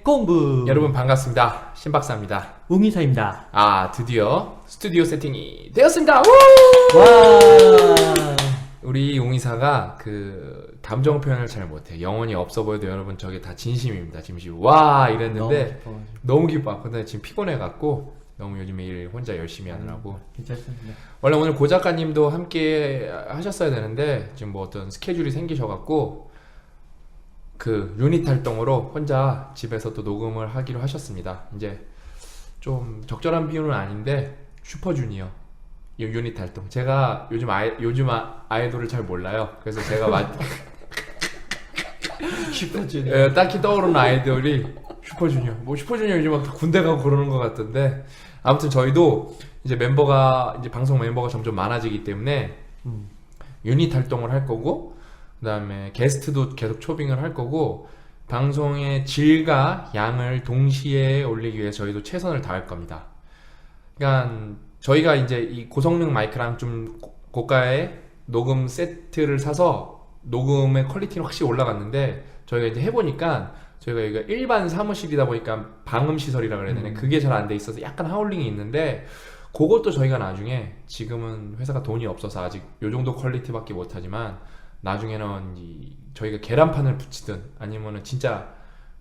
공부. 여러분 반갑습니다. 신박사입니다. 웅이사입니다. 드디어 스튜디오 세팅이 되었습니다. 우! 와. 우리 웅이사가 그 감정 표현을 잘 못해. 영혼이 없어 보여도 여러분 저게 다 진심입니다. 진심. 와 이랬는데 너무 기뻐. 근데 지금 피곤해갖고 너무 요즘에 일 혼자 열심히 하느라고. 괜찮습니다. 원래 오늘 고 작가님도 함께 하셨어야 되는데 지금 뭐 어떤 스케줄이 생기셔갖고 그 유닛 활동으로 혼자 집에서 또 녹음을 하기로 하셨습니다. 이제 좀 적절한 비유는 아닌데 슈퍼주니어 이 유닛 활동. 제가 요즘 아이돌을 잘 몰라요. 그래서 제가 슈퍼주니어. 딱히 떠오르는 아이돌이 슈퍼주니어. 뭐 슈퍼주니어 요즘 막 군대 가고 그러는 것 같던데 아무튼 저희도 이제 방송 멤버가 점점 많아지기 때문에 유닛 활동을 할 거고. 그 다음에 게스트도 계속 초빙을 할 거고 방송의 질과 양을 동시에 올리기 위해 저희도 최선을 다할 겁니다. 그러니까 저희가 이제 이 고성능 마이크랑 좀 고가의 녹음 세트를 사서 녹음의 퀄리티는 확실히 올라갔는데 저희가 이제 해보니까 저희가 이거 일반 사무실이다 보니까 방음 시설이라 그래야 되나 그게 잘 안 돼 있어서 약간 하울링이 있는데 그것도 저희가 나중에 지금은 회사가 돈이 없어서 아직 요 정도 퀄리티밖에 못하지만 나중에는 저희가 계란판을 붙이든 아니면은 진짜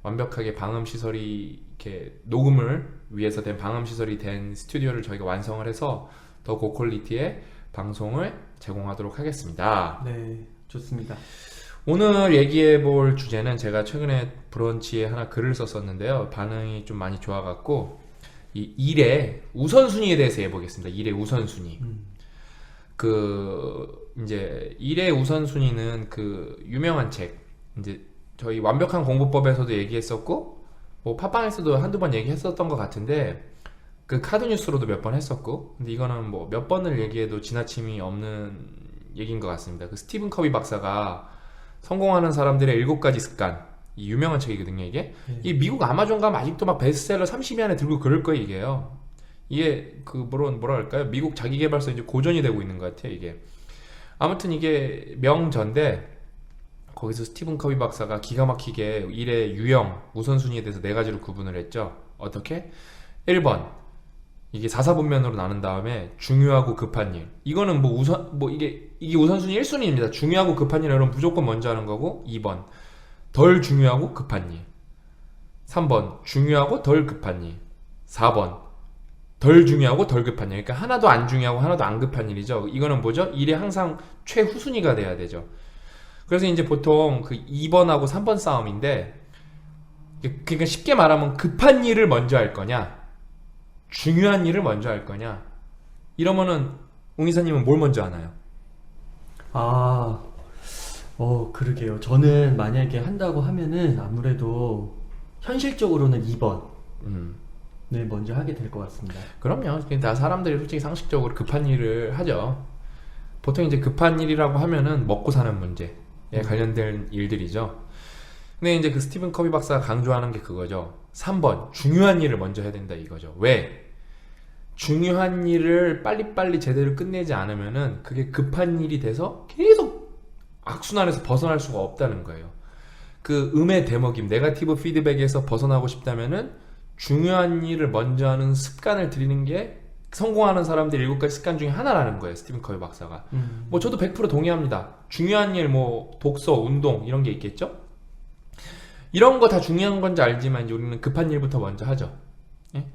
완벽하게 방음 시설이 이렇게 녹음을 위해서 된 방음 시설이 된 스튜디오를 저희가 완성을 해서 더 고퀄리티의 방송을 제공하도록 하겠습니다. 네, 좋습니다. 오늘 얘기해 볼 주제는 제가 최근에 브런치에 하나 글을 썼었는데요. 반응이 좀 많이 좋아갖고 이 일의 우선순위에 대해서 해보겠습니다. 일의 우선순위. 이제 일의 우선순위는 그 유명한 책, 이제 저희 완벽한 공부법에서도 얘기했었고 뭐 팟빵에서도 한두 번 얘기했었던 것 같은데 그 카드뉴스로도 몇 번 했었고 근데 이거는 뭐 몇 번을 얘기해도 지나침이 없는 얘기인 것 같습니다. 그 스티븐 커비 박사가 성공하는 사람들의 7가지 습관, 이 유명한 책이거든요. 이 미국 아마존 가면 아직도 막 베스트셀러 30위 안에 들고 그럴 거예요. 이게 뭐라 할까요? 미국 자기계발서 이제 고전이 되고 있는 것 같아요. 이게 아무튼 이게 명전데 거기서 스티븐 커비 박사가 기가 막히게 일의 유형 우선순위에 대해서 4가지로 구분을 했죠. 어떻게? 1번 이게 4사분면으로 나눈 다음에 중요하고 급한 일. 이거는 이게 우선순위 1순위입니다. 중요하고 급한 일 여러분 무조건 먼저 하는 거고. 2번 덜 중요하고 급한 일. 3번 중요하고 덜 급한 일. 4번 덜 중요하고 덜 급한 일. 그러니까 하나도 안 중요하고 하나도 안 급한 일이죠. 이거는 뭐죠? 일에 항상 최후순위가 돼야 되죠. 그래서 이제 보통 그 2번하고 3번 싸움인데, 그러니까 쉽게 말하면 급한 일을 먼저 할 거냐, 중요한 일을 먼저 할 거냐. 이러면은 웅이사님은 뭘 먼저 하나요? 그러게요. 저는 만약에 한다고 하면은 아무래도 현실적으로는 2번. 네, 먼저 하게 될 것 같습니다. 그럼요. 다 사람들이 솔직히 상식적으로 급한 일을 하죠. 보통 이제 급한 일이라고 하면은 먹고 사는 문제에 관련된 일들이죠. 근데 이제 그 스티븐 커비 박사가 강조하는 게 그거죠. 3번 중요한 일을 먼저 해야 된다 이거죠. 왜? 중요한 일을 빨리빨리 제대로 끝내지 않으면은 그게 급한 일이 돼서 계속 악순환에서 벗어날 수가 없다는 거예요. 그 음의 대먹임, 네거티브 피드백에서 벗어나고 싶다면은 중요한 일을 먼저 하는 습관을 들이는 게 성공하는 사람들의 7가지 습관 중에 하나라는 거예요. 스티븐 커비 박사가. 뭐 저도 100% 동의합니다. 중요한 일, 뭐 독서, 운동 이런 게 있겠죠? 이런 거 다 중요한 건지 알지만 이제 우리는 급한 일부터 먼저 하죠. 예?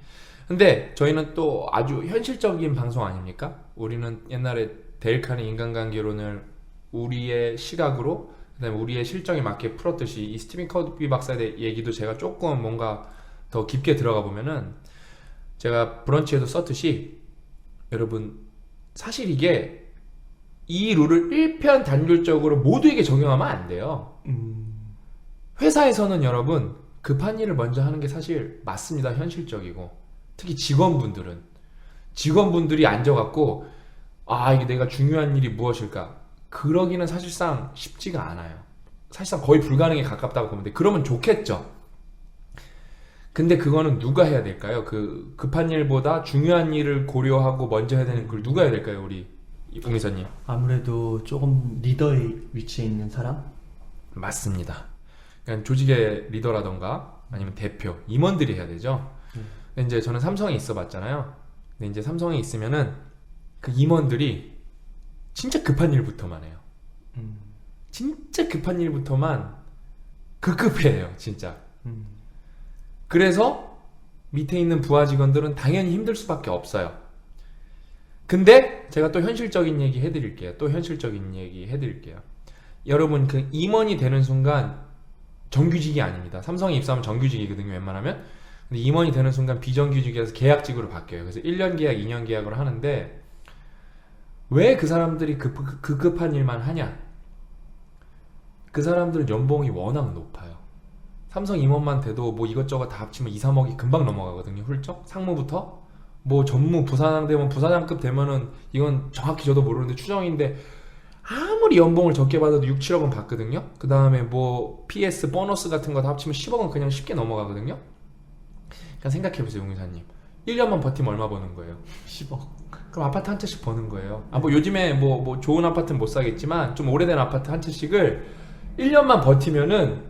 근데 저희는 또 아주 현실적인 방송 아닙니까? 우리는 옛날에 데일 칸의 인간관계론을 우리의 시각으로 그다음에 우리의 실정에 맞게 풀었듯이 이 스티븐 커비 박사에 대해 얘기도 제가 조금 뭔가 더 깊게 들어가 보면은 제가 브런치에도 썼듯이 여러분 사실 이게 이 룰을 일편단결적으로 모두에게 적용하면 안 돼요. 회사에서는 여러분 급한 일을 먼저 하는 게 사실 맞습니다. 현실적이고 특히 직원분들이 앉아갖고 이게 내가 중요한 일이 무엇일까 그러기는 사실상 쉽지가 않아요. 사실상 거의 불가능에 가깝다고 보면 돼. 그러면 좋겠죠. 근데 그거는 누가 해야 될까요? 그 급한 일보다 중요한 일을 고려하고 먼저 해야 되는 걸 누가 해야 될까요? 우리 웅이사님. 아무래도 조금 리더의 위치에 있는 사람? 맞습니다. 그러니까 조직의 리더라던가 아니면 대표, 임원들이 해야 되죠. 근데 이제 저는 삼성에 있어 봤잖아요. 근데 이제 삼성에 있으면은 그 임원들이 진짜 급한 일부터만 해요. 진짜 급한 일부터만 급급해요, 진짜. 그래서 밑에 있는 부하 직원들은 당연히 힘들 수밖에 없어요. 근데 제가 또 현실적인 얘기 해드릴게요. 여러분 그 임원이 되는 순간 정규직이 아닙니다. 삼성에 입사하면 정규직이거든요, 웬만하면. 근데 임원이 되는 순간 비정규직에서 계약직으로 바뀌어요. 그래서 1년 계약, 2년 계약으로 하는데 왜 그 사람들이 급한 일만 하냐? 그 사람들은 연봉이 워낙 높아요. 삼성 임원만 돼도 뭐 이것저것 다 합치면 2, 3억이 금방 넘어가거든요. 훌쩍 상무부터 뭐 전무 부사장 되면 부사장급 되면은 이건 정확히 저도 모르는데 추정인데 아무리 연봉을 적게 받아도 6, 7억은 받거든요. 그 다음에 뭐 PS 보너스 같은 거 다 합치면 10억은 그냥 쉽게 넘어가거든요. 그냥 생각해보세요, 용의사님. 1년만 버티면 얼마 버는 거예요? 10억. 그럼 아파트 한 채씩 버는 거예요. 아, 뭐 요즘에 뭐 좋은 아파트는 못 사겠지만 좀 오래된 아파트 한 채씩을 1년만 버티면은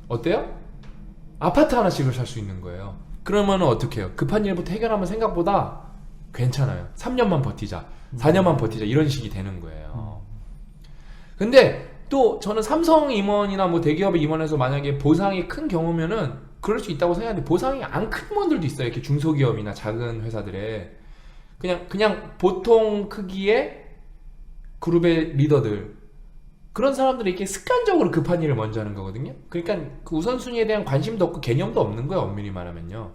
어때요? 아파트 하나씩을 살 수 있는 거예요. 그러면은 어떻게 해요? 급한 일부터 해결하면 생각보다 괜찮아요. 3년만 버티자, 4년만 버티자 이런 식이 되는 거예요. 근데 또 저는 삼성 임원이나 뭐 대기업의 임원에서 만약에 보상이 큰 경우면은 그럴 수 있다고 생각하는데 보상이 안 큰 임원들도 있어요. 이렇게 중소기업이나 작은 회사들에 그냥 보통 크기의 그룹의 리더들 그런 사람들이 이렇게 습관적으로 급한 일을 먼저 하는 거거든요. 그러니까 그 우선순위에 대한 관심도 없고 개념도 없는 거예요, 엄밀히 말하면요.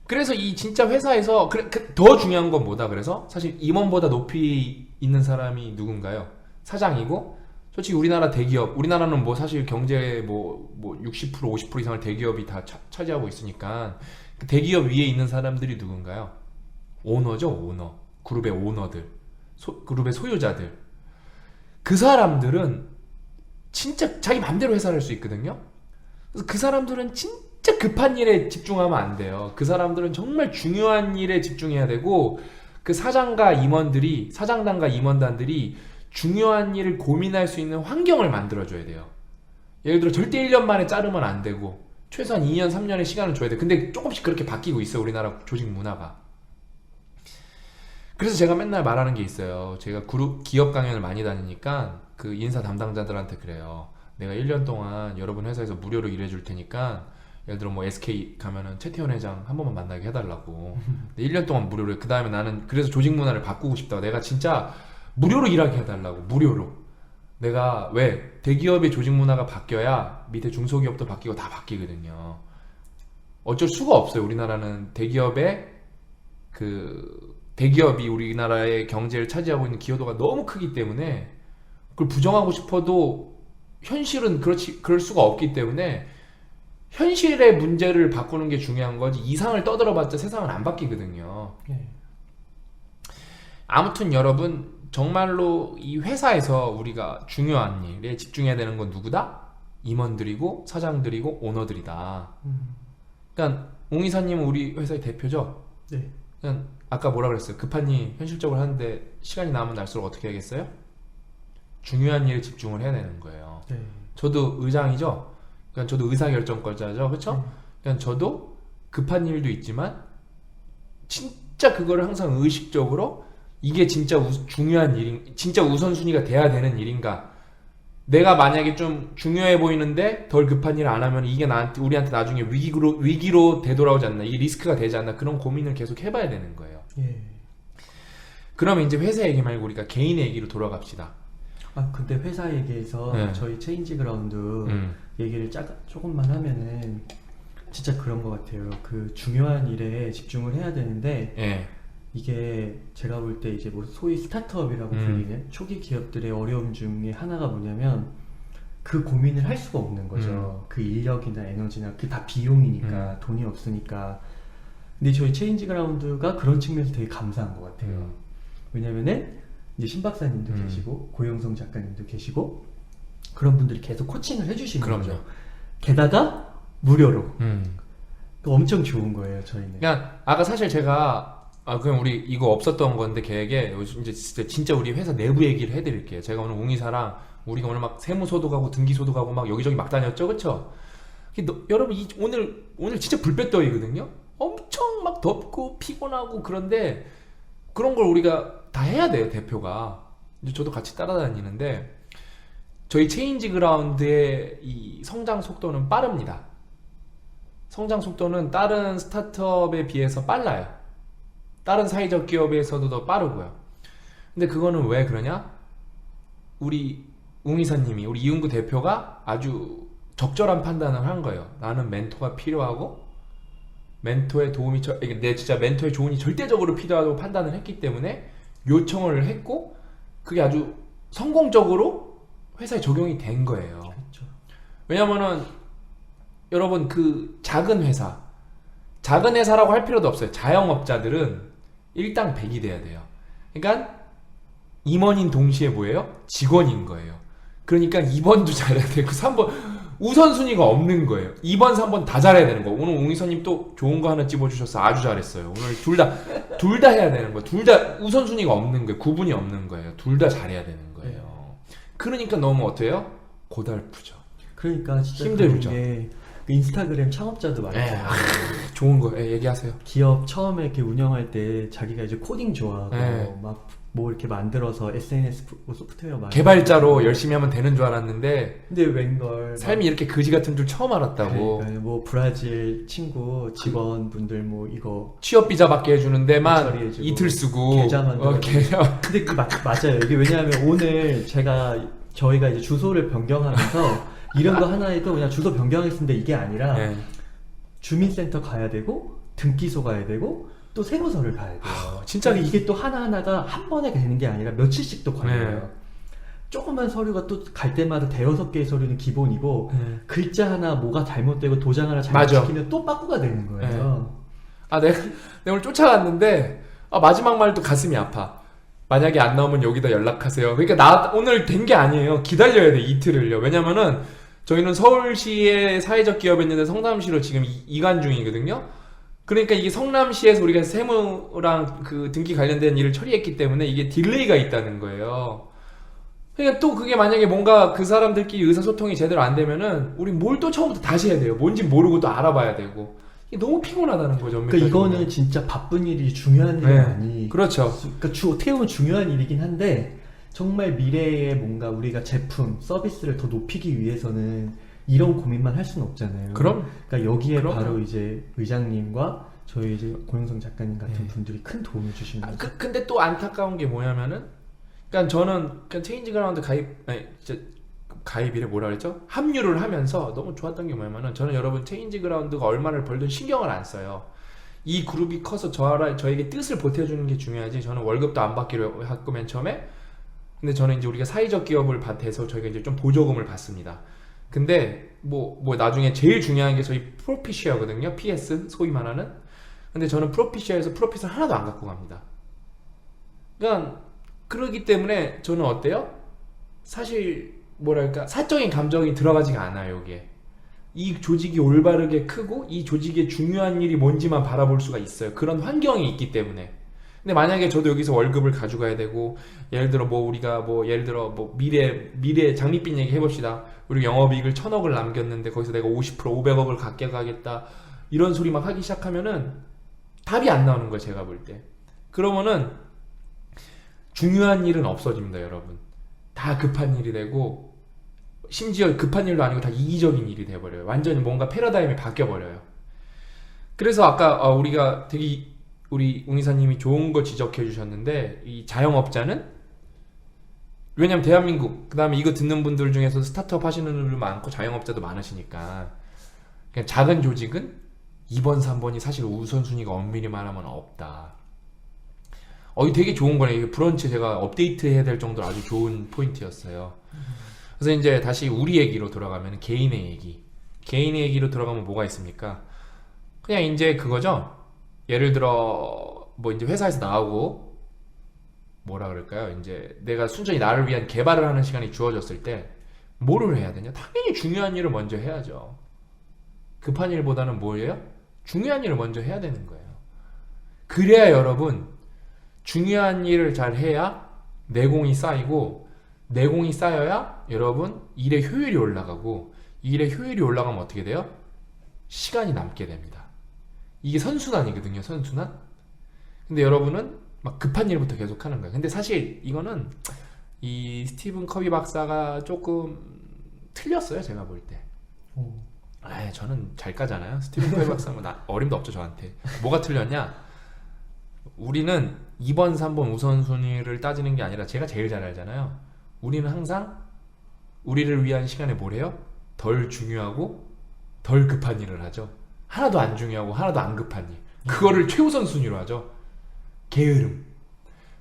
그래서 이 진짜 회사에서 더 중요한 건 뭐다 그래서 사실 임원보다 높이 있는 사람이 누군가요? 사장이고 솔직히 우리나라 대기업 우리나라는 뭐 사실 경제의 뭐 60% 50% 이상을 대기업이 다 차지하고 있으니까 그 대기업 위에 있는 사람들이 누군가요? 오너죠, 오너. 그룹의 오너들, 그룹의 소유자들. 그 사람들은 진짜 자기 맘대로 회사를 할 수 있거든요. 그래서 그 사람들은 진짜 급한 일에 집중하면 안 돼요. 그 사람들은 정말 중요한 일에 집중해야 되고 그 사장과 임원들이 사장단과 임원단들이 중요한 일을 고민할 수 있는 환경을 만들어줘야 돼요. 예를 들어 절대 1년 만에 자르면 안 되고 최소한 2년 3년의 시간을 줘야 돼. 근데 조금씩 그렇게 바뀌고 있어요, 우리나라 조직 문화가. 그래서 제가 맨날 말하는 게 있어요. 제가 기업 강연을 많이 다니니까 그 인사 담당자들한테 그래요. 내가 1년 동안 여러분 회사에서 무료로 일해줄 테니까 예를 들어 뭐 SK 가면은 최태원 회장 한 번만 만나게 해달라고. 근데 1년 동안 무료로 해. 그 다음에 나는 그래서 조직 문화를 바꾸고 싶다고. 내가 진짜 무료로 일하게 해달라고. 무료로. 내가 왜 대기업의 조직 문화가 바뀌어야 밑에 중소기업도 바뀌고 다 바뀌거든요. 어쩔 수가 없어요. 우리나라는 대기업이 우리나라의 경제를 차지하고 있는 기여도가 너무 크기 때문에 그걸 부정하고 싶어도 현실은 그럴 수가 없기 때문에 현실의 문제를 바꾸는 게 중요한 거지 이상을 떠들어봤자 세상은 안 바뀌거든요. 네. 아무튼 여러분 정말로 이 회사에서 우리가 중요한 일에 집중해야 되는 건 누구다? 임원들이고 사장들이고 오너들이다. 그러니까 옹 이사님은 우리 회사의 대표죠? 네. 그냥 아까 뭐라 그랬어요? 급한 일 현실적으로 하는데 시간이 남으면 날수록 어떻게 하겠어요? 중요한 일에 집중을 해야 되는 거예요. 네. 저도 의장이죠? 그러니까 저도 의사결정권자죠? 그렇죠? 그러니까 저도 급한 일도 있지만 진짜 그거를 항상 의식적으로 이게 진짜 중요한 진짜 우선순위가 돼야 되는 일인가? 내가 만약에 좀 중요해 보이는데 덜 급한 일 안 하면 이게 우리한테 나중에 위기로 되돌아오지 않나? 이게 리스크가 되지 않나? 그런 고민을 계속 해봐야 되는 거예요. 예. 그러면 이제 회사 얘기 말고 우리가 개인의 얘기로 돌아갑시다. 아 근데 회사 얘기에서 네. 저희 체인지 그라운드 얘기를 조금만 하면은 진짜 그런 것 같아요. 그 중요한 일에 집중을 해야 되는데 예. 이게 제가 볼 때 이제 뭐 소위 스타트업이라고 불리는 초기 기업들의 어려움 중에 하나가 뭐냐면 그 고민을 할 수가 없는 거죠. 그 인력이나 에너지나 그 다 비용이니까 돈이 없으니까. 근데 저희 체인지 그라운드가 그런 측면에서 되게 감사한 것 같아요. 왜냐면은 이제 신 박사님도 계시고 고영성 작가님도 계시고 그런 분들이 계속 코칭을 해주시는 그럼요. 거죠. 게다가 무료로. 엄청 좋은 거예요, 저희는. 그냥 아까 사실 제가 그럼 우리 이거 없었던 건데 계획에 이제 진짜 우리 회사 내부 얘기를 해드릴게요. 제가 오늘 웅이사랑 우리가 오늘 막 세무소도 가고 등기소도 가고 막 여기저기 막 다녔죠, 그쵸? 여러분 오늘 진짜 불볕더위거든요. 엄청 막 덥고 피곤하고 그런데 그런 걸 우리가 다 해야 돼요, 대표가. 이제 저도 같이 따라다니는데 저희 체인지 그라운드의 이 성장 속도는 빠릅니다. 성장 속도는 다른 스타트업에 비해서 빨라요. 다른 사회적 기업에서도 더 빠르고요. 근데 그거는 왜 그러냐? 우리 웅이사님이, 우리 이은구 대표가 아주 적절한 판단을 한 거예요. 나는 멘토가 필요하고 멘토의 도움이 내 진짜 멘토의 조언이 절대적으로 필요하다고 판단을 했기 때문에 요청을 했고 그게 아주 성공적으로 회사에 적용이 된 거예요. 그렇죠. 왜냐면은 여러분 그 작은 회사라고 할 필요도 없어요. 자영업자들은 일당 100이 돼야 돼요. 그러니까 임원인 동시에 뭐예요? 직원인 거예요. 그러니까 2번도 잘해야 되고 3번 우선순위가 없는 거예요. 2번, 3번 다 잘해야 되는 거. 오늘 웅이서님 또 좋은 거 하나 집어주셔서 아주 잘했어요. 오늘 둘 다 해야 되는 거예요. 둘 다 우선순위가 없는 거예요. 구분이 없는 거예요. 둘 다 잘해야 되는 거예요. 그러니까 너무 어때요? 고달프죠. 그러니까 진짜 힘들죠. 그 인스타그램 창업자도 많잖아요. 좋은 거 얘기하세요. 기업 처음에 이렇게 운영할 때 자기가 이제 코딩 좋아하고 막 뭐 이렇게 만들어서 SNS 소프트웨어 만들고 개발자로 열심히 하면 되는 줄 알았는데 근데 웬걸 삶이 이렇게 거지 같은 줄 처음 알았다고. 그러니까요. 뭐 브라질 친구 직원분들 뭐 이거 취업 비자 받게 해주는 데만 처리해주고, 이틀 쓰고 계좌 만들어 계좌. 근데 맞아요. 이게 왜냐하면 오늘 저희가 이제 주소를 변경하면서 이런 거 하나에도 그냥 주소 변경했는데 이게 아니라 네. 주민센터 가야 되고 등기소 가야 되고 또 세무서를 가야 돼요. 진짜 근데 이게 또 하나하나가 한 번에 되는 게 아니라 며칠씩 또 걸려요. 네. 조그만 서류가 또 갈 때마다 대여섯 개의 서류는 기본이고 글자 하나 뭐가 잘못되고 도장 하나 잘못시키면 또 빠꾸가 되는 거예요. 내가 오늘 쫓아갔는데 마지막 말도 가슴이 아파. 만약에 안 나오면 여기다 연락하세요. 그러니까 나 오늘 된 게 아니에요. 기다려야 돼, 이틀을요. 왜냐면은 저희는 서울시의 사회적 기업이었는데 성남시로 지금 이관 중이거든요. 그러니까 이게 성남시에서 우리가 세무랑 그 등기 관련된 일을 처리했기 때문에 이게 딜레이가 있다는 거예요. 그러니까 또 그게 만약에 뭔가 그 사람들끼리 의사소통이 제대로 안 되면은 우리 뭘 또 처음부터 다시 해야 돼요. 뭔지 모르고 또 알아봐야 되고. 이게 너무 피곤하다는 거죠. 그러니까 이거는 진짜 바쁜 일이 중요한 일이 아니. 그렇죠. 그러니까 어떻게 보면 중요한 일이긴 한데 정말 미래에 뭔가 우리가 제품, 서비스를 더 높이기 위해서는 이런 고민만 할 수는 없잖아요. 그러니까 여기에 바로 이제 의장님과 저희 이제 고영성 작가님 같은 분들이 큰 도움을 주시는 거죠. 근데 또 안타까운 게 뭐냐면은, 그러니까 저는 그냥 체인지 그라운드 가입이래 뭐라 그랬죠? 합류를 하면서 너무 좋았던 게 뭐냐면은 저는 여러분 체인지 그라운드가 얼마를 벌든 신경을 안 써요. 이 그룹이 커서 저에게 뜻을 보태주는 게 중요하지. 저는 월급도 안 받기로 했고 맨 처음에. 근데 저는 이제 우리가 사회적 기업을 돼서 저희가 이제 좀 보조금을 받습니다. 근데 뭐 나중에 제일 중요한 게 저희 프로핏쉐어거든요. PS 소위 말하는. 근데 저는 프로핏쉐어에서 프로핏을 하나도 안 갖고 갑니다. 그러니까 그러기 때문에 저는 어때요? 사실 뭐랄까 사적인 감정이 들어가지가 않아요. 여기에 이 조직이 올바르게 크고 이 조직의 중요한 일이 뭔지만 바라볼 수가 있어요. 그런 환경이 있기 때문에. 근데 만약에 저도 여기서 월급을 가져가야 되고 예를 들어 미래 장밋빛 얘기 해봅시다. 우리 영업이익을 1,000억을 남겼는데 거기서 내가 50% 500억을 갖게 가겠다 이런 소리 막 하기 시작하면은 답이 안 나오는 거예요. 제가 볼 때. 그러면은 중요한 일은 없어집니다. 여러분. 다 급한 일이 되고 심지어 급한 일도 아니고 다 이기적인 일이 돼버려요. 완전히 뭔가 패러다임이 바뀌어버려요. 그래서 아까 우리가 되게 우리 웅이사님이 좋은 거 지적해 주셨는데 이 자영업자는 왜냐면 대한민국 그 다음에 이거 듣는 분들 중에서 스타트업 하시는 분들 많고 자영업자도 많으시니까 그냥 작은 조직은 2번 3번이 사실 우선순위가 엄밀히 말하면 없다. 이거 되게 좋은 거네. 이게 브런치 제가 업데이트 해야 될 정도로 아주 좋은 포인트였어요. 그래서 이제 다시 우리 얘기로 돌아가면 개인의 얘기로 들어가면 뭐가 있습니까? 그냥 이제 그거죠. 예를 들어 뭐 이제 회사에서 나오고 뭐라 그럴까요? 이제 내가 순전히 나를 위한 개발을 하는 시간이 주어졌을 때 뭐를 해야 되냐? 당연히 중요한 일을 먼저 해야죠. 급한 일보다는 뭐예요? 중요한 일을 먼저 해야 되는 거예요. 그래야 여러분 중요한 일을 잘 해야 내공이 쌓이고 내공이 쌓여야 여러분 일의 효율이 올라가고, 일의 효율이 올라가면 어떻게 돼요? 시간이 남게 됩니다. 이게 선순환이거든요, 선순환. 근데 여러분은 막 급한 일부터 계속 하는 거예요. 근데 사실 이거는 이 스티븐 커비 박사가 조금 틀렸어요, 제가 볼 때. 오. 저는 잘 까잖아요. 스티븐 커비 박사는 어림도 없죠, 저한테. 뭐가 틀렸냐? 우리는 2번, 3번 우선순위를 따지는 게 아니라 제가 제일 잘 알잖아요. 우리는 항상 우리를 위한 시간에 뭘 해요? 덜 중요하고 덜 급한 일을 하죠. 하나도 안 중요하고 하나도 안 급한 일. 그거를 최우선 순위로 하죠. 게으름.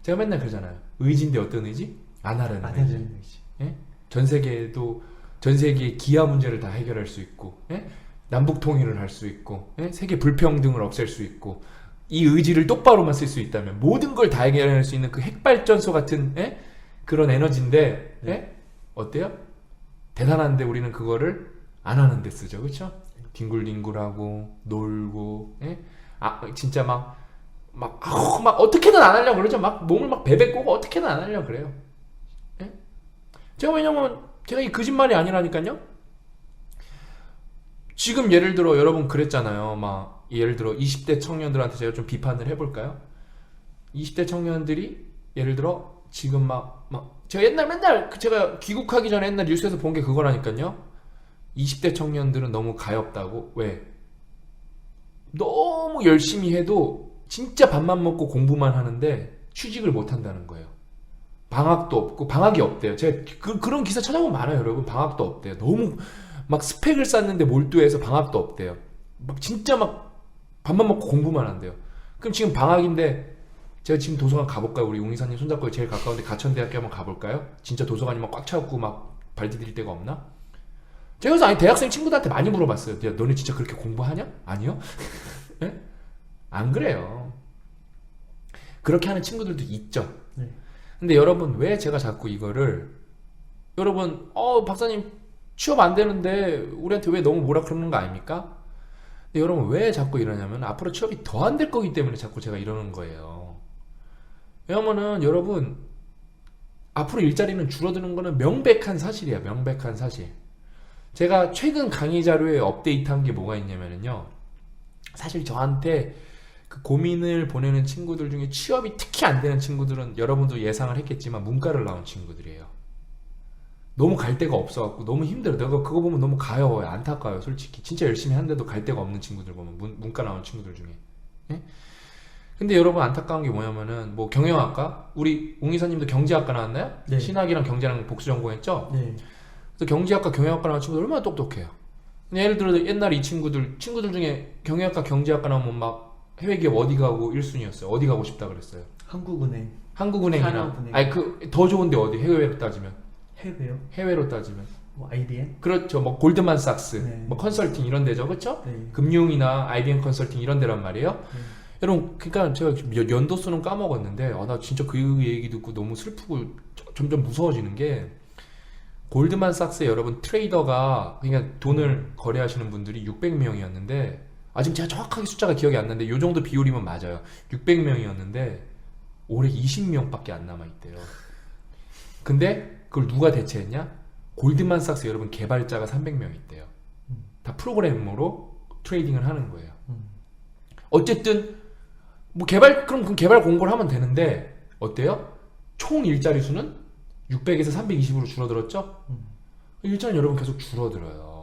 제가 맨날 그러잖아요. 의지인데 어떤 의지? 안 하려는 의지. 의지. 예? 전 세계의 기아 문제를 다 해결할 수 있고, 예? 남북 통일을 할 수 있고, 예? 세계 불평등을 없앨 수 있고, 이 의지를 똑바로만 쓸 수 있다면 모든 걸 다 해결할 수 있는 그 핵발전소 같은, 예? 그런 에너지인데, 예? 어때요? 대단한데 우리는 그거를 안 하는데 쓰죠, 그렇죠? 뒹굴뒹굴하고 놀고, 예? 진짜 막 어떻게든 안 하려고 그러죠. 막 몸을 막 베베 꼬고 어떻게든 안 하려고 그래요. 예? 제가 이 거짓말이 아니라니까요. 지금 예를 들어 여러분 그랬잖아요. 막 예를 들어 20대 청년들한테 제가 좀 비판을 해볼까요? 20대 청년들이 예를 들어 지금 제가 맨날 제가 귀국하기 전에 옛날 뉴스에서 본 게 그거라니까요. 20대 청년들은 너무 가엾다고. 왜? 너무 열심히 해도 진짜 밥만 먹고 공부만 하는데 취직을 못 한다는 거예요. 방학도 없고, 방학이 없대요. 제가 그런 기사 찾아보면 많아요, 여러분. 방학도 없대요. 너무 막 스펙을 쌓는데 몰두해서 방학도 없대요. 진짜 밥만 먹고 공부만 한대요. 그럼 지금 방학인데 제가 지금 도서관 가볼까요? 우리 웅이사님 손잡고 제일 가까운데 가천대학교 한번 가볼까요? 진짜 도서관이 꽉 차고 발 디딜 데가 없나? 제가 그래서 대학생 친구들한테 많이 물어봤어요. 야, 너네 진짜 그렇게 공부하냐? 아니요? 네? 안 그래요. 그렇게 하는 친구들도 있죠. 네. 근데 여러분 왜 제가 자꾸 이거를 여러분 박사님 취업 안 되는데 우리한테 왜 너무 뭐라 그러는 거 아닙니까? 근데 여러분 왜 자꾸 이러냐면 앞으로 취업이 더 안 될 거기 때문에 자꾸 제가 이러는 거예요. 왜냐면은 여러분 앞으로 일자리는 줄어드는 거는 명백한 사실이야. 명백한 사실. 제가 최근 강의 자료에 업데이트한 게 뭐가 있냐면요. 사실 저한테 그 고민을 보내는 친구들 중에 취업이 특히 안 되는 친구들은 여러분도 예상을 했겠지만 문과를 나온 친구들이에요. 너무 갈 데가 없어갖고 너무 힘들어. 내가 그거 보면 너무 가여워요. 안타까워요. 솔직히 진짜 열심히 하는데도 갈 데가 없는 친구들 보면 문과 나온 친구들 중에. 예? 근데 여러분 안타까운 게 뭐냐면은 뭐 경영학과 우리 웅이사님도 경제학과 나왔나요? 네. 신학이랑 경제랑 복수 전공했죠? 네. 그래서 경제학과 경영학과 나온 친구들 얼마나 똑똑해요. 예를 들어 옛날에 이 친구들 중에 경영학과 경제학과 나오면 막 해외기업 어디 가고 1순위였어요. 어디 가고 싶다 그랬어요. 한국은행. 한국은행이나 산업은행. 아니 더 좋은데 어디 해외로 따지면 해외요? 해외로 따지면 뭐 IBM? 그렇죠. 뭐 골드만삭스, 네. 뭐 컨설팅 이런 데죠, 그렇죠? 네. 금융이나 IBM 컨설팅 이런 데란 말이에요. 네. 여러분, 그러니까 제가 연도 수는 까먹었는데, 나 진짜 그 얘기 듣고 너무 슬프고 점점 무서워지는 게 골드만삭스의 여러분 트레이더가 그러니까 돈을 거래하시는 분들이 600명이었는데, 지금 제가 정확하게 숫자가 기억이 안 나는데 요 정도 비율이면 맞아요. 600명이었는데 올해 20명밖에 안 남아 있대요. 근데 그걸 누가 대체했냐? 골드만삭스 여러분 개발자가 300명 있대요. 다 프로그래머로 트레이딩을 하는 거예요. 어쨌든 그럼 그 개발 공고를 하면 되는데 어때요? 총 일자리 수는 600에서 320으로 줄어들었죠? 일자리는 여러분 계속 줄어들어요.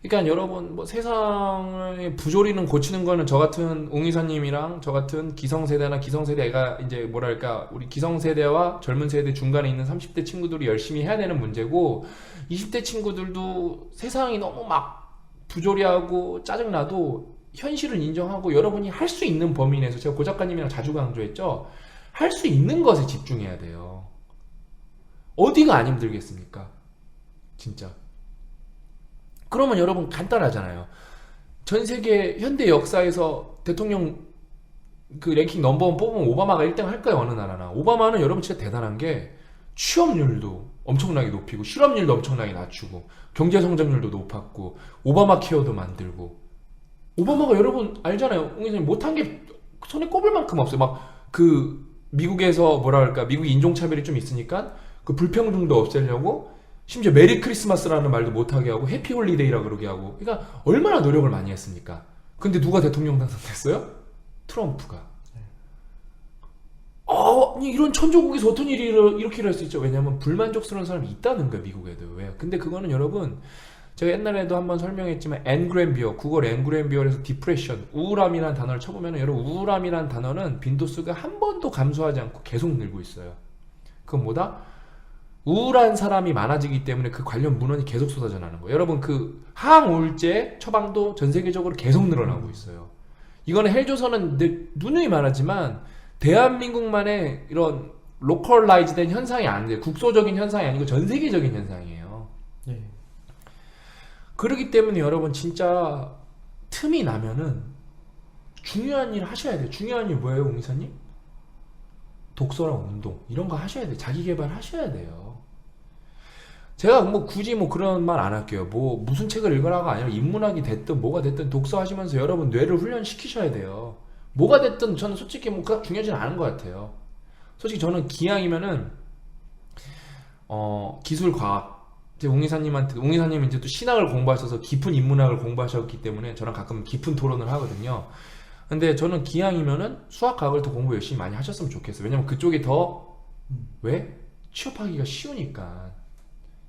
그러니까 여러분 뭐 세상의 부조리는 고치는 거는 저 같은 웅이사님이랑 저 같은 기성세대나 기성세대가 이제 뭐랄까 우리 기성세대와 젊은 세대 중간에 있는 30대 친구들이 열심히 해야 되는 문제고 20대 친구들도 세상이 너무 막 부조리하고 짜증나도 현실을 인정하고 여러분이 할 수 있는 범위 내에서 제가 고 작가님이랑 자주 강조했죠. 할 수 있는 것에 집중해야 돼요. 어디가 안 힘들겠습니까? 진짜. 그러면 여러분 간단하잖아요. 전 세계 현대 역사에서 대통령 그 랭킹 넘버원 뽑으면 오바마가 1등 할까요? 어느 나라나. 오바마는 여러분 진짜 대단한 게 취업률도 엄청나게 높이고 실업률도 엄청나게 낮추고 경제 성장률도 높았고 오바마 케어도 만들고 오바마가 여러분 알잖아요. 못한 게 손에 꼽을 만큼 없어요. 막 그 미국에서 뭐라 그럴까 미국이 인종차별이 좀 있으니까 그 불평등도 없애려고 심지어 메리 크리스마스라는 말도 못하게 하고 해피 홀리데이라 그러게 하고 그러니까 얼마나 노력을 많이 했습니까? 근데 누가 대통령 당선됐어요? 트럼프가. 이런 천조국에서 어떤 일이 이렇게 할 수 있죠? 왜냐면 불만족스러운 사람이 있다는 거예요, 미국에도. 왜? 근데 그거는 여러분, 제가 옛날에도 한번 설명했지만, 앵그램비어, 국어로 앵그램비어에서 디프레션, 우울함이라는 단어를 쳐보면, 여러분, 우울함이라는 단어는 빈도수가 한 번도 감소하지 않고 계속 늘고 있어요. 그건 뭐다? 우울한 사람이 많아지기 때문에 그 관련 문헌이 계속 쏟아져 나는 거예요. 여러분, 그 항우울제 처방도 전 세계적으로 계속 늘어나고 있어요. 이거는 헬조선은 누누이 말하지만, 대한민국만의 이런 로컬라이즈 된 현상이 아닌데 국소적인 현상이 아니고 전 세계적인 현상이에요. 예. 그렇기 때문에 여러분 진짜 틈이 나면은 중요한 일 하셔야 돼요. 중요한 일 뭐예요, 옹기사님? 독서랑 운동 이런 거 하셔야 돼요. 자기 개발 하셔야 돼요. 제가 뭐 굳이 뭐 그런 말 안 할게요. 뭐 무슨 책을 읽으라가 아니라 인문학이 됐든 뭐가 됐든 독서하시면서 여러분 뇌를 훈련시키셔야 돼요. 뭐가 됐든 저는 솔직히 뭐 그닥 중요하지는 않은 것 같아요. 솔직히 저는 기왕이면은 기술 과학 이제 웅이사님은 이제 또 신학을 공부하셔서 깊은 인문학을 공부하셨기 때문에 저랑 가끔 깊은 토론을 하거든요. 근데 저는 기왕이면은 수학과학을 더 공부 열심히 많이 하셨으면 좋겠어요. 왜냐면 그쪽이 더 왜? 취업하기가 쉬우니까.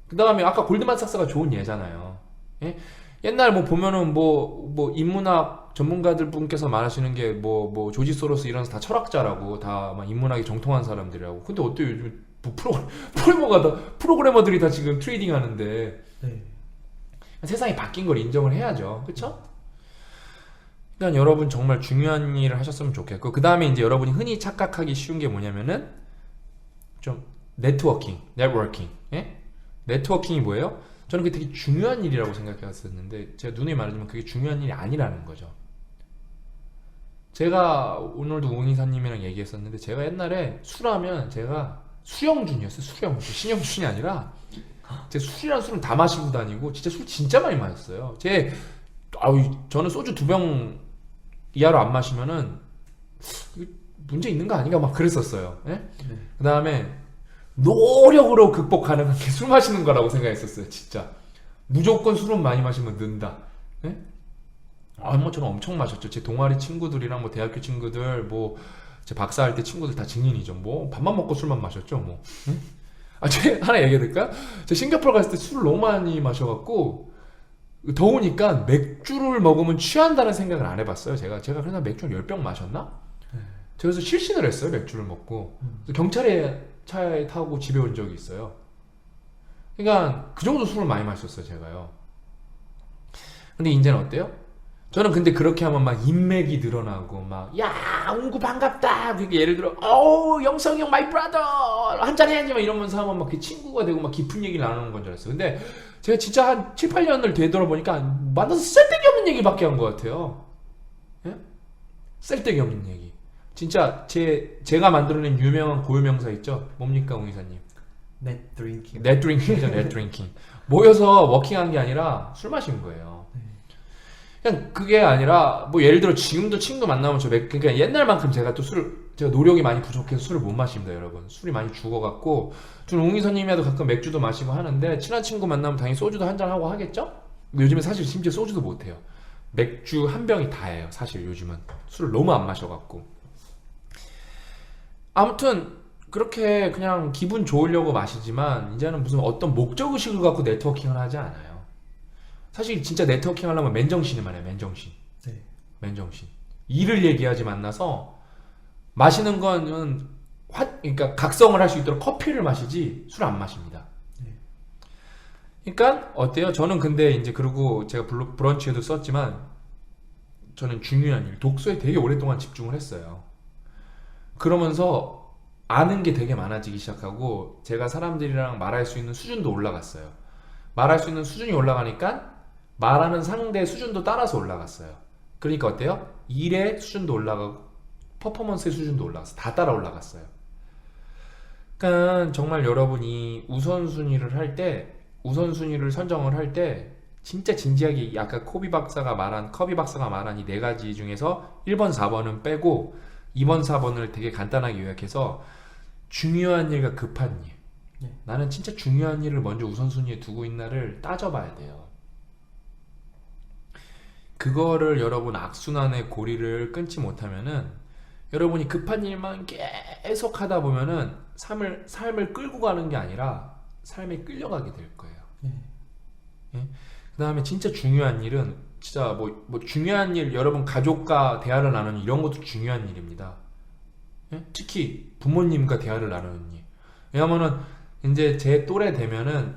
그 다음에 아까 골드만삭스가 좋은 예잖아요. 예? 옛날 뭐 보면은 뭐 인문학 전문가들 분께서 말하시는 게 뭐 조지 소로스 이런 다 철학자라고 다 막 인문학이 정통한 사람들이라고. 근데 어때요? 요즘 뭐 프로그래머들이 다 지금 트레이딩 하는데. 네. 세상이 바뀐 걸 인정을 해야죠. 그쵸? 그러니까 여러분 정말 중요한 일을 하셨으면 좋겠고 그 다음에 이제 여러분이 흔히 착각하기 쉬운 게 뭐냐면은 좀 네트워킹. 예? 네트워킹이 뭐예요? 저는 그게 되게 중요한 일이라고 생각했었는데 제가 누누이 말하지만 그게 중요한 일이 아니라는 거죠. 제가 오늘도 웅이사님이랑 얘기했었는데 제가 옛날에 술하면 제가 수영준이었어요. 수영준. 신영준이 아니라 제가 술이란 술은 다 마시고 다니고 진짜 술 진짜 많이 마셨어요. 저는 소주 2병 이하로 안 마시면은 문제 있는 거 아닌가 막 그랬었어요. 예? 네. 그 다음에 노력으로 극복 가능한 게 술 마시는 거라고 생각했었어요. 진짜 무조건 술은 많이 마시면 는다. 예? 뭐 저는 엄청 마셨죠. 제 동아리 친구들이랑 뭐 대학교 친구들 뭐 제 박사할 때 친구들 다 증인이죠. 뭐 밥만 먹고 술만 마셨죠. 뭐. 예? 제가 하나 얘기해 드릴까요? 제가 싱가포르 갔을 때 술을 너무 많이 마셔갖고 더우니까 맥주를 먹으면 취한다는 생각을 안 해봤어요. 제가 그래서 맥주를 10병 마셨나? 제가 그래서 실신을 했어요. 맥주를 먹고 경찰에 차에 타고 집에 온 적이 있어요. 그러니까 그 정도 술을 많이 마셨어요. 제가요. 근데 이제는 어때요? 저는 근데 그렇게 하면 막 인맥이 늘어나고 막 야 웅구 반갑다. 그러니까 예를 들어 영성이 형 마이 브라더 한잔 해야지 막 이러면서 하면 막 그 친구가 되고 막 깊은 얘기를 나누는 건 줄 알았어요. 근데 제가 진짜 한 7, 8년을 되돌아보니까 만나서 쓸데기 없는 얘기밖에 한 것 같아요. 예? 쓸데기 없는 얘기. 진짜 제가 만들어낸 유명한 고유명사 있죠? 뭡니까 웅이사님? 넷 드링킹. 넷 드링킹이죠. 넷 드링킹. 모여서 워킹한 게 아니라 술 마신 거예요. 그냥 그게 아니라 뭐 예를 들어 지금도 친구 만나면 그러니까 옛날만큼 제가 노력이 많이 부족해서 술을 못 마십니다. 여러분 술이 많이 죽어갖고 저는 웅이사님이라도 가끔 맥주도 마시고 하는데 친한 친구 만나면 당연히 소주도 한잔 하고 하겠죠? 근데 요즘에 사실 심지어 소주도 못해요. 맥주 한 병이 다예요. 사실 요즘은 술을 너무 안 마셔갖고 아무튼 그렇게 그냥 기분 좋으려고 마시지만 이제는 무슨 어떤 목적의식을 갖고 네트워킹을 하지 않아요. 사실 진짜 네트워킹 하려면 맨정신이만 해요. 맨정신. 네. 맨정신. 일을 얘기하지 만나서 마시는 거는 그러니까 각성을 할 수 있도록 커피를 마시지 술 안 마십니다. 네. 그러니까 어때요? 저는 근데 이제 그리고 제가 브런치에도 썼지만 저는 중요한 일, 독서에 되게 오랫동안 집중을 했어요. 그러면서 아는 게 되게 많아지기 시작하고 제가 사람들이랑 말할 수 있는 수준도 올라갔어요. 말할 수 있는 수준이 올라가니까 말하는 상대의 수준도 따라서 올라갔어요. 그러니까 어때요? 일의 수준도 올라가고 퍼포먼스의 수준도 올라갔어요. 다 따라 올라갔어요. 그러니까 정말 여러분이 우선순위를 선정을 할 때 진짜 진지하게 아까 커비 박사가 말한 이 4가지 중에서 1번, 4번은 빼고 2번, 4번을 되게 간단하게 요약해서 중요한 일과 급한 일 네. 나는 진짜 중요한 일을 먼저 우선순위에 두고 있나를 따져봐야 돼요. 그거를 여러분 악순환의 고리를 끊지 못하면은 여러분이 급한 일만 계속 하다 보면은 삶을 끌고 가는 게 아니라 삶에 끌려가게 될 거예요. 네. 예? 그 다음에 진짜 중요한 일은 진짜 뭐 중요한 일, 여러분 가족과 대화를 나누는 이런 것도 중요한 일입니다. 예? 특히 부모님과 대화를 나누는 일. 왜냐면은 이제 제 또래 되면은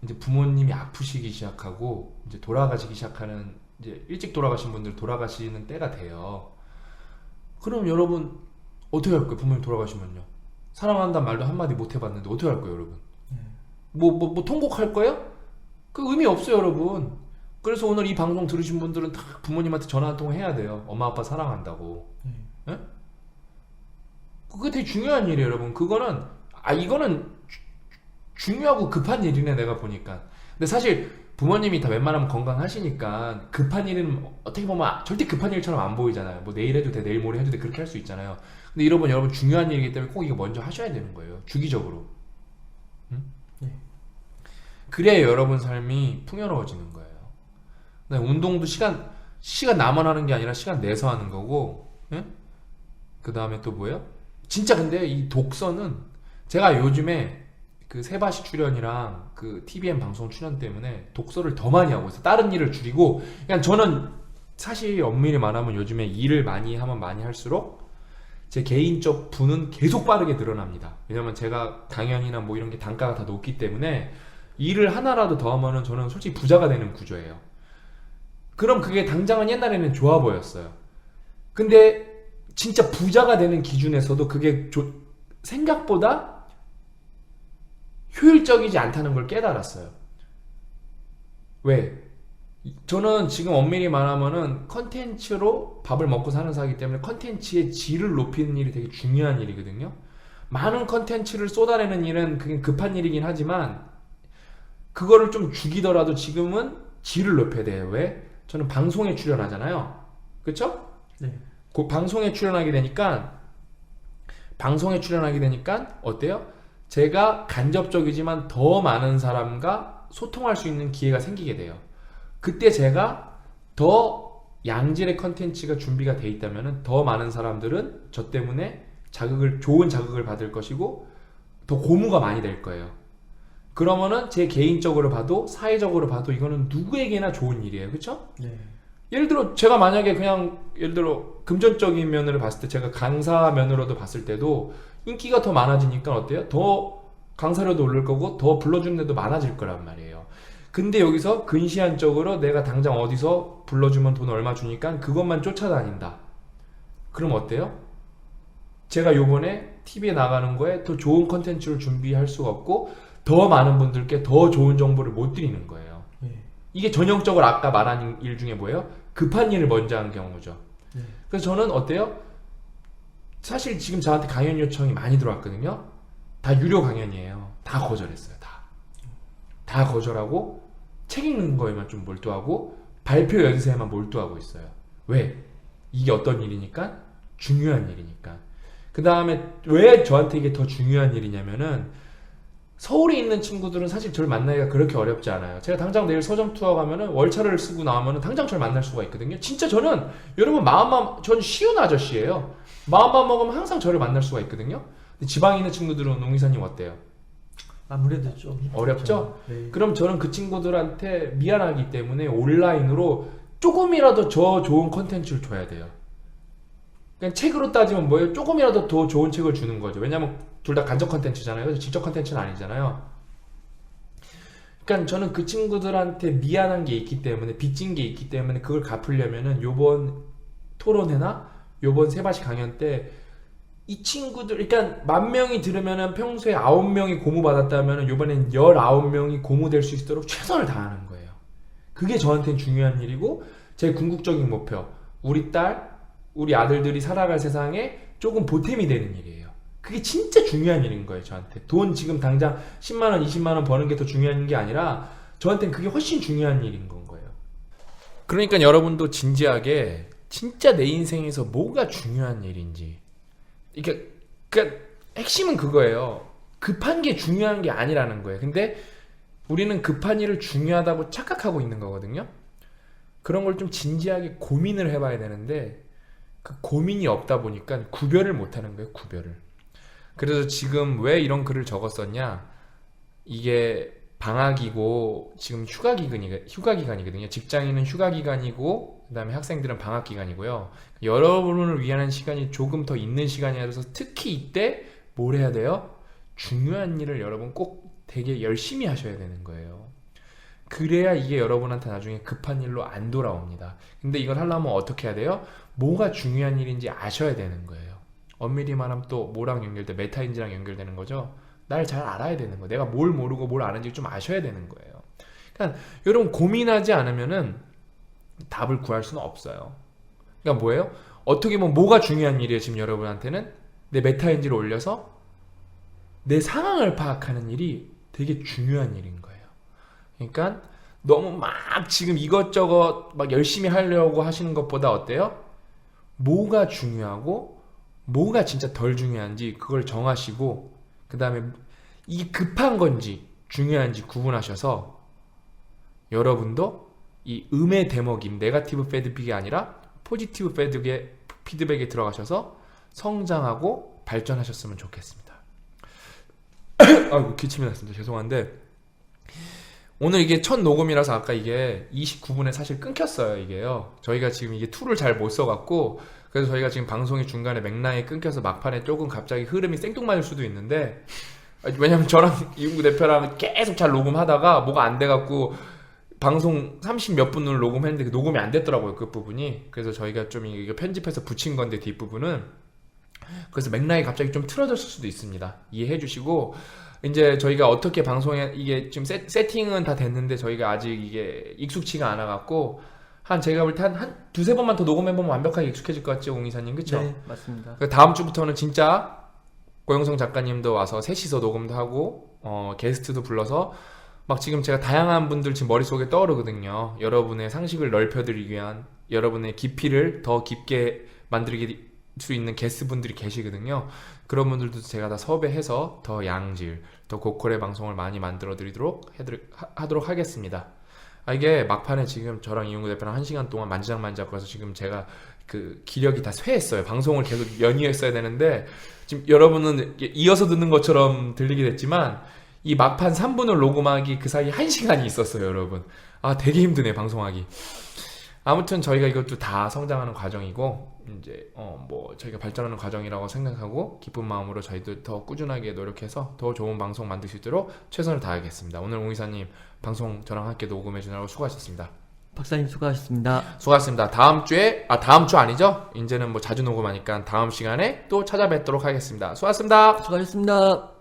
이제 부모님이 아프시기 시작하고 이제 돌아가시기 시작하는, 이제 일찍 돌아가신 분들 돌아가시는 때가 돼요. 그럼 여러분 어떻게 할 거예요? 부모님 돌아가시면요. 사랑한다는 말도 한마디 못 해봤는데 어떻게 할 거예요, 여러분? 뭐 통곡할 거예요? 그 의미 없어요, 여러분. 그래서 오늘 이 방송 들으신 분들은 다 부모님한테 전화 한 통 해야 돼요. 엄마 아빠 사랑한다고. 예? 그게 되게 중요한 일이에요, 여러분. 이거는 중요하고 급한 일이네, 내가 보니까. 근데 사실 부모님이 다 웬만하면 건강하시니까 급한 일은 어떻게 보면 절대 급한 일처럼 안 보이잖아요. 뭐 내일 해도 돼, 내일 모레 해도 돼, 그렇게 할 수 있잖아요. 근데 여러분 중요한 일이기 때문에 꼭 이거 먼저 하셔야 되는 거예요, 주기적으로. 응? 그래야 여러분 삶이 풍요로워지는 거예요. 운동도 시간 나만 하는 게 아니라 시간 내서 하는 거고, 예? 그 다음에 또 뭐예요? 진짜 근데 이 독서는 제가 요즘에 그 세바시 출연이랑 그 TVN 방송 출연 때문에 독서를 더 많이 하고 있어요. 다른 일을 줄이고. 그냥 저는 사실 엄밀히 말하면 요즘에 일을 많이 하면 많이 할수록 제 개인적 부는 계속 빠르게 늘어납니다. 왜냐면 제가 강연이나 뭐 이런 게 단가가 다 높기 때문에 일을 하나라도 더 하면은 저는 솔직히 부자가 되는 구조예요. 그럼 그게 당장은 옛날에는 좋아 보였어요. 근데 진짜 부자가 되는 기준에서도 그게 생각보다 효율적이지 않다는 걸 깨달았어요. 왜? 저는 지금 엄밀히 말하면은 컨텐츠로 밥을 먹고 사는 사람이기 때문에 컨텐츠의 질을 높이는 일이 되게 중요한 일이거든요. 많은 컨텐츠를 쏟아내는 일은 그게 급한 일이긴 하지만 그거를 좀 죽이더라도 지금은 질을 높여야 돼요. 왜? 저는 방송에 출연하잖아요. 그쵸? 네. 그 방송에 출연하게 되니까 어때요? 제가 간접적이지만 더 많은 사람과 소통할 수 있는 기회가 생기게 돼요. 그때 제가 더 양질의 컨텐츠가 준비가 돼 있다면 더 많은 사람들은 저 때문에 좋은 자극을 받을 것이고 더 고무가 많이 될 거예요. 그러면은 제 개인적으로 봐도 사회적으로 봐도 이거는 누구에게나 좋은 일이에요. 그쵸? 네. 예를 들어 제가 만약에 그냥 예를 들어 금전적인 면으로 봤을 때 제가 강사 면으로도 봤을 때도 인기가 더 많아지니까 어때요? 더 강사료도 오를 거고 더 불러주는 데도 많아질 거란 말이에요. 근데 여기서 근시안적으로 내가 당장 어디서 불러주면 돈 얼마 주니까 그것만 쫓아다닌다. 그럼 어때요? 제가 요번에 TV에 나가는 거에 더 좋은 컨텐츠를 준비할 수가 없고 더 많은 분들께 더 좋은 정보를 못 드리는 거예요. 이게 전형적으로 아까 말한 일 중에 뭐예요? 급한 일을 먼저 하는 경우죠. 그래서 저는 어때요? 사실 지금 저한테 강연 요청이 많이 들어왔거든요. 다 유료 강연이에요. 다 거절했어요. 다 거절하고 책 읽는 거에만 좀 몰두하고 발표 연세에만 몰두하고 있어요. 왜? 이게 어떤 일이니까? 중요한 일이니까. 그 다음에 왜 저한테 이게 더 중요한 일이냐면은 서울에 있는 친구들은 사실 저를 만나기가 그렇게 어렵지 않아요. 제가 당장 내일 서점 투어 가면은 월차를 쓰고 나오면은 당장 저를 만날 수가 있거든요. 진짜 저는 여러분 전 쉬운 아저씨예요. 마음만 먹으면 항상 저를 만날 수가 있거든요. 근데 지방에 있는 친구들은 농이사님 어때요? 아무래도 좀 어렵죠? 네. 그럼 저는 그 친구들한테 미안하기 때문에 온라인으로 조금이라도 더 좋은 컨텐츠를 줘야 돼요. 그냥 책으로 따지면 뭐예요? 조금이라도 더 좋은 책을 주는 거죠. 왜냐면 둘 다 간접 컨텐츠잖아요. 직접 컨텐츠는 아니잖아요. 그러니까 저는 그 친구들한테 미안한 게 있기 때문에, 빚진 게 있기 때문에 그걸 갚으려면은 요번 토론회나 요번 세바시 강연 때 이 친구들, 그러니까 10,000명이 들으면은 평소에 9명이 고무 받았다면은 요번엔 19명이 고무 될 수 있도록 최선을 다하는 거예요. 그게 저한테는 중요한 일이고 제 궁극적인 목표, 우리 딸, 우리 아들들이 살아갈 세상에 조금 보탬이 되는 일이에요. 그게 진짜 중요한 일인 거예요, 저한테. 돈 지금 당장 10만원, 20만원 버는 게 더 중요한 게 아니라 저한테는 그게 훨씬 중요한 일인 건 거예요. 그러니까 여러분도 진지하게 진짜 내 인생에서 뭐가 중요한 일인지, 그러니까 핵심은 그거예요. 급한 게 중요한 게 아니라는 거예요. 근데 우리는 급한 일을 중요하다고 착각하고 있는 거거든요. 그런 걸 좀 진지하게 고민을 해봐야 되는데 그 고민이 없다 보니까 구별을 못하는 거예요. 구별을. 그래서 지금 왜 이런 글을 적었었냐, 이게 방학이고 지금 휴가 기간이거든요. 직장인은 휴가 기간이고 그다음에 학생들은 방학 기간이고요. 여러분을 위한 시간이 조금 더 있는 시간이라서 특히 이때 뭘 해야 돼요? 중요한 일을 여러분 꼭 되게 열심히 하셔야 되는 거예요. 그래야 이게 여러분한테 나중에 급한 일로 안 돌아옵니다. 근데 이걸 하려면 어떻게 해야 돼요? 뭐가 중요한 일인지 아셔야 되는 거예요. 엄밀히 말하면 또 뭐랑 연결돼? 메타인지랑 연결되는 거죠. 날 잘 알아야 되는 거예요. 내가 뭘 모르고 뭘 아는지 좀 아셔야 되는 거예요. 그러니까 여러분 고민하지 않으면은 답을 구할 수는 없어요. 그러니까 뭐예요? 어떻게 보면 뭐가 중요한 일이에요? 지금 여러분한테는 내 메타인지를 올려서 내 상황을 파악하는 일이 되게 중요한 일인 거예요. 그러니까 너무 막 지금 이것저것 막 열심히 하려고 하시는 것보다 어때요? 뭐가 중요하고 뭐가 진짜 덜 중요한지 그걸 정하시고 그 다음에 이 급한 건지 중요한지 구분하셔서 여러분도 이 음의 대목인 네거티브 피드백이 아니라 포지티브 피드백에 들어가셔서 성장하고 발전하셨으면 좋겠습니다. 아이고 기침이 났습니다. 죄송한데 오늘 이게 첫 녹음이라서 아까 이게 29분에 사실 끊겼어요. 이게요. 저희가 지금 이게 툴을 잘 못 써갖고 그래서 저희가 지금 방송이 중간에 맥락이 끊겨서 막판에 조금 갑자기 흐름이 생뚱맞을 수도 있는데 왜냐면 저랑 이웅구 대표랑 계속 잘 녹음하다가 뭐가 안 돼갖고 방송 30 몇 분을 녹음했는데 그 녹음이 안 됐더라고요. 그 부분이. 그래서 저희가 좀 이거 편집해서 붙인 건데 뒷부분은 그래서 맥락이 갑자기 좀 틀어졌을 수도 있습니다. 이해해 주시고 이제 저희가 어떻게 방송에 이게 지금 세팅은 다 됐는데 저희가 아직 이게 익숙치가 않아 갖고 한 제가 볼 때 한 두세 번만 더 녹음해보면 완벽하게 익숙해질 것 같죠, 옹 이사님, 그쵸? 네, 맞습니다. 다음 주부터는 진짜 고영성 작가님도 와서 셋이서 녹음도 하고 게스트도 불러서 막 지금 제가 다양한 분들 지금 머릿속에 떠오르거든요. 여러분의 상식을 넓혀드리기 위한 여러분의 깊이를 더 깊게 만들게 수 있는 게스트분들이 계시거든요. 그런 분들도 제가 다 섭외해서 더 양질, 더 고퀄의 방송을 많이 만들어 드리도록 하도록 하겠습니다. 이게 막판에 지금 저랑 이용구 대표랑 1시간 동안 만지작만지작 거려서 지금 제가 그 기력이 다 쇠했어요. 방송을 계속 연이었어야 되는데 지금 여러분은 이어서 듣는 것처럼 들리게 됐지만 이 막판 3분을 녹음하기 그 사이 1시간이 있었어요, 여러분. 되게 힘드네, 방송하기. 아무튼 저희가 이것도 다 성장하는 과정이고 이제 뭐 저희가 발전하는 과정이라고 생각하고 기쁜 마음으로 저희도 더 꾸준하게 노력해서 더 좋은 방송 만들 수 있도록 최선을 다하겠습니다. 오늘 옹 이사님 방송 저랑 함께 녹음해 주느라고 수고하셨습니다. 박사님 수고하셨습니다. 수고하셨습니다. 다음 주 아니죠? 이제는 뭐 자주 녹음하니까 다음 시간에 또 찾아뵙도록 하겠습니다. 수고하셨습니다. 수고하셨습니다.